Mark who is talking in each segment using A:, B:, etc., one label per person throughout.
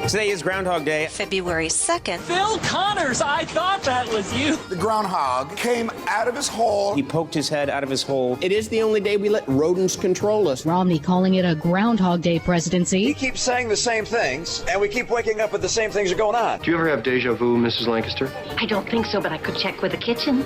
A: Today is Groundhog Day.
B: February 2nd.
C: Phil Connors, I thought that was you.
D: The groundhog came out of his hole.
A: He poked his head out of his hole.
E: It is the only day we let rodents control us.
F: Romney calling it a Groundhog Day presidency.
G: He keeps saying the same things, and we keep waking up with the same things are going on.
H: Do you ever have deja vu, Mrs. Lancaster?
I: I don't think so, but I could check with the kitchen.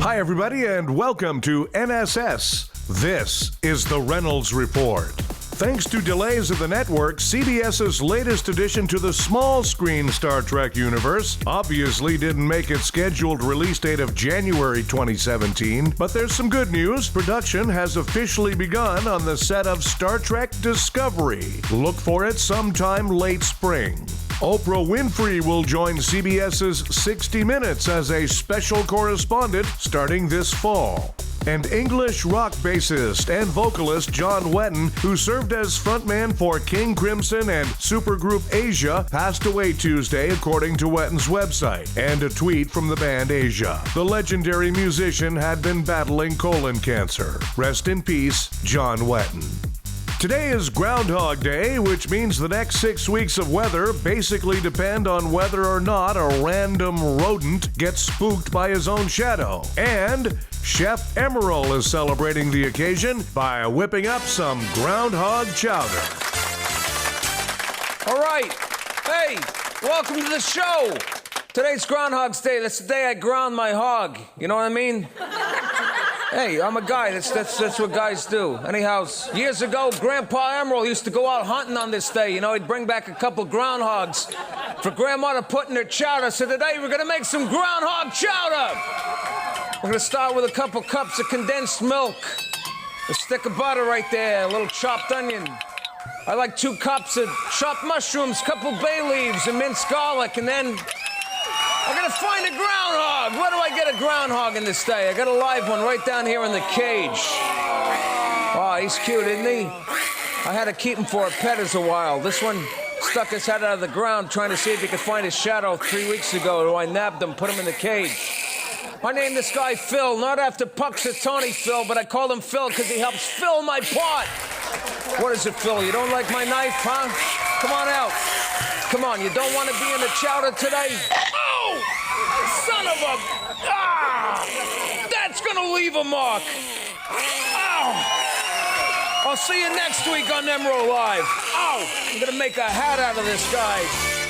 J: Hi, everybody, and welcome to NSS. This is the Reynolds Report. Thanks to delays of the network, CBS's latest addition to the small screen Star Trek universe obviously didn't make its scheduled release date of January 2017, but there's some good news. Production has officially begun on the set of Star Trek Discovery. Look for it sometime late spring. Oprah Winfrey will join CBS's 60 Minutes as a special correspondent starting this fall. And English rock bassist and vocalist John Wetton, who served as frontman for King Crimson and supergroup Asia, passed away Tuesday, according to Wetton's website and a tweet from the band Asia. The legendary musician had been battling colon cancer. Rest in peace, John Wetton. Today is Groundhog Day, which means the next 6 weeks of weather basically depend on whether or not a random rodent gets spooked by his own shadow. And Chef Emerald is celebrating the occasion by whipping up some groundhog chowder.
K: All right. Hey, welcome to the show. Today's Groundhog's Day. That's the day I ground my hog. You know what I mean? Hey, I'm a guy. That's what guys do. Anyhow, years ago, Grandpa Emerald used to go out hunting on this day. You know, he'd bring back a couple groundhogs for Grandma to put in her chowder. So today we're gonna make some groundhog chowder. We're gonna start with a couple cups of condensed milk, a stick of butter right there, a little chopped onion. I like 2 cups of chopped mushrooms, couple bay leaves, and minced garlic, and then I'm gonna find a groundhog. Where do I get a groundhog in this day? I got a live one right down here in the cage. Oh, he's cute, isn't he? I had to keep him for a pet as a while. This one stuck his head out of the ground trying to see if he could find his shadow 3 weeks ago. So I nabbed him, put him in the cage. I named this guy Phil, not after Puxatawny Phil, but I called him Phil because he helps fill my pot. What is it, Phil? You don't like my knife, huh? Come on out. Come on, you don't want to be in the chowder today? Oh! Son of a... Ah! That's gonna leave a mark. Ow! I'll see you next week on Emerald Live. Ow! I'm gonna make a hat out of this guy.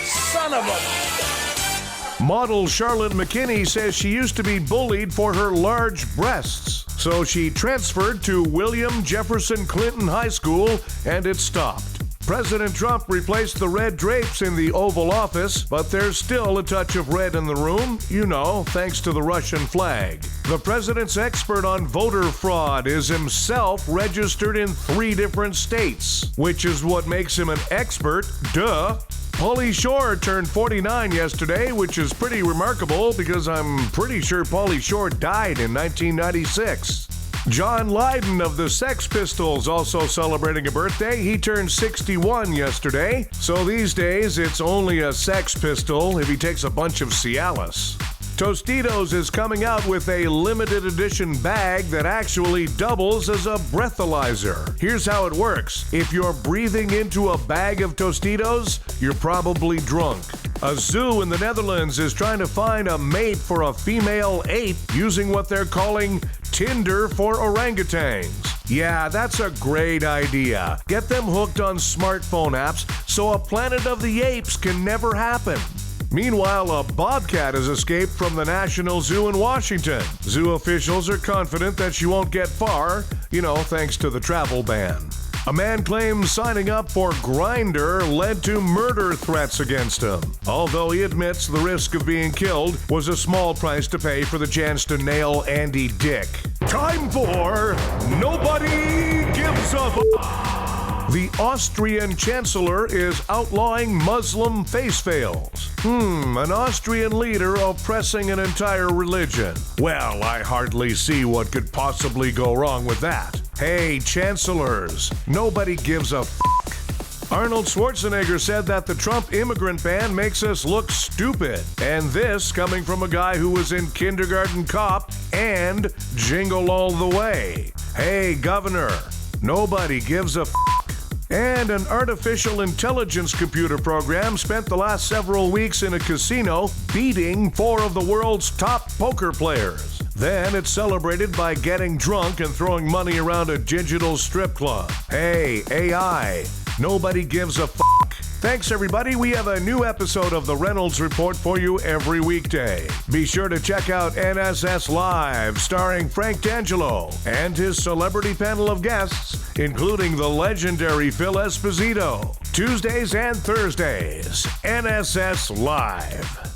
K: Son of a...
J: Model Charlotte McKinney says she used to be bullied for her large breasts. So she transferred to William Jefferson Clinton High School, and it stopped. President Trump replaced the red drapes in the Oval Office, but there's still a touch of red in the room, you know, thanks to the Russian flag. The president's expert on voter fraud is himself registered in 3 different states, which is what makes him an expert, duh. Pauly Shore turned 49 yesterday, which is pretty remarkable because I'm pretty sure Pauly Shore died in 1996. John Lydon of the Sex Pistols also celebrating a birthday. He turned 61 yesterday. So these days, it's only a Sex Pistol if he takes a bunch of Cialis. Tostitos is coming out with a limited edition bag that actually doubles as a breathalyzer. Here's how it works. If you're breathing into a bag of Tostitos, you're probably drunk. A zoo in the Netherlands is trying to find a mate for a female ape using what they're calling Tinder for orangutans. Yeah, that's a great idea. Get them hooked on smartphone apps so a Planet of the Apes can never happen. Meanwhile, a bobcat has escaped from the National Zoo in Washington. Zoo officials are confident that she won't get far, thanks to the travel ban. A man claims signing up for Grindr led to murder threats against him. Although he admits the risk of being killed was a small price to pay for the chance to nail Andy Dick. Time for Nobody Gives a The Austrian Chancellor is outlawing Muslim face veils. An Austrian leader oppressing an entire religion. Well, I hardly see what could possibly go wrong with that. Hey, chancellors, nobody gives a f***. Arnold Schwarzenegger said that the Trump immigrant ban makes us look stupid. And this coming from a guy who was in Kindergarten Cop and Jingle All the Way. Hey, Governor, nobody gives a f***. And an artificial intelligence computer program spent the last several weeks in a casino beating 4 of the world's top poker players. Then it's celebrated by getting drunk and throwing money around a digital strip club. Hey, AI, nobody gives a fuck. Thanks, everybody. We have a new episode of the Reynolds Report for you every weekday. Be sure to check out NSS Live, starring Frank D'Angelo and his celebrity panel of guests, including the legendary Phil Esposito. Tuesdays and Thursdays, NSS Live.